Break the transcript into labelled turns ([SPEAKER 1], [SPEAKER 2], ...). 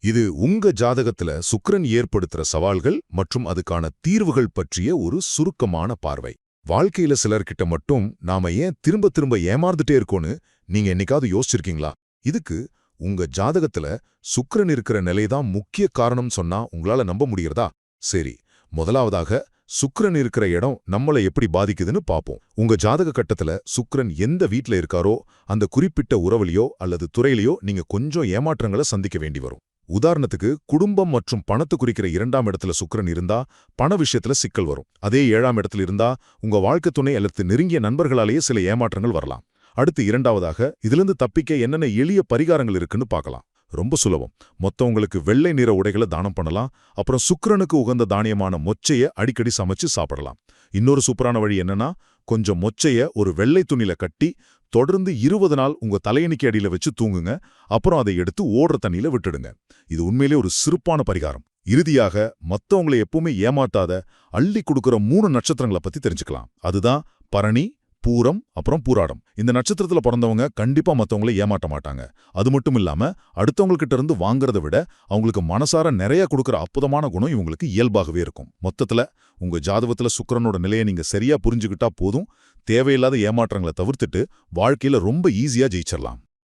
[SPEAKER 1] இது உங்க ஜாதகத்துல சுக்கிரன் ஏற்படுத்துற சவால்கள் மற்றும் அதுக்கான தீர்வுகள் பற்றிய ஒரு சுருக்கமான பார்வை. வாழ்க்கையில சிலர்கிட்ட மட்டும் நாம ஏன் திரும்ப திரும்ப ஏமாந்துட்டே இருக்கோன்னு நீங்க என்னைக்காவது யோசிச்சிருக்கீங்களா? இதுக்கு உங்க ஜாதகத்துல சுக்கிரன் இருக்கிற நிலைதான் முக்கிய காரணம் சொன்னா உங்களால நம்ப முடியறதா? சரி, முதலாவதாக சுக்கிரன் இருக்கிற இடம் நம்மளை எப்படி பாதிக்குதுன்னு பாப்போம். உங்க ஜாதக கட்டத்துல சுக்கிரன் எந்த வீட்ல இருக்காரோ அந்த குறிப்பிட்ட உறவுலையோ அல்லது துறையிலையோ நீங்க கொஞ்சம் ஏமாற்றங்களை சந்திக்க வேண்டி வரும். உதாரணத்துக்கு குடும்பம் மற்றும் பணத்தை குறிக்கிற 2ஆம் இடத்துல சுக்கிரன் இருந்தா பண விஷயத்துல சிக்கல் வரும். அதே 7ஆம் இடத்துல இருந்தா உங்க வாழ்க்கை துணை அல்லது நெருங்கிய நண்பர்களாலேயே சில ஏமாற்றங்கள் வரலாம். அடுத்து இரண்டாவதாக இதிலிருந்து தப்பிக்க என்னென்ன எளிய பரிகாரங்கள் இருக்குன்னு பார்க்கலாம். ரொம்ப சுலபம். மொத்தவங்களுக்கு வெள்ளை நிற உடைகளை தானம் பண்ணலாம். அப்புறம் சுக்கிரனுக்கு உகந்த தானியமான மொச்சைய அடிக்கடி சமைச்சு சாப்பிடலாம். இன்னொரு சூப்பரான வழி என்னன்னா, கொஞ்சம் மொச்சைய ஒரு வெள்ளை துணியில கட்டி தொடர்ந்து 20 நாள் உங்க தலையணிக்கு அடியில வச்சு தூங்குங்க. அப்புறம் அதை எடுத்து ஓடுற தண்ணியில விட்டுடுங்க. இது உண்மையிலே ஒரு சிறப்பான பரிகாரம். இறுதியாக மத்தவங்களை எப்பவுமே ஏமாத்தாத அள்ளி கொடுக்கிற 3 நட்சத்திரங்களை பத்தி தெரிஞ்சுக்கலாம். அதுதான் பரணி, பூரம், அப்புறம் பூராடம். இந்த நட்சத்திரத்துல பிறந்தவங்க கண்டிப்பா மத்தவங்களை ஏமாட்ட மாட்டாங்க. அது மட்டும் இல்லாம அடுத்தவங்ககிட்ட இருந்து வாங்குறத விட அவங்களுக்கு மனசார நிறைய கொடுக்கிற அற்புதமான குணம் இவங்களுக்கு இயல்பாகவே இருக்கும். மொத்தத்துல உங்க ஜாதகத்துல சுக்கிரனோட நிலையை நீங்க சரியா புரிஞ்சுக்கிட்டா போதும். தேவையில்லாத ஏமாற்றங்களை தவிர்த்துட்டு வாழ்க்கையில ரொம்ப ஈஸியா ஜெயிச்சிடலாம்.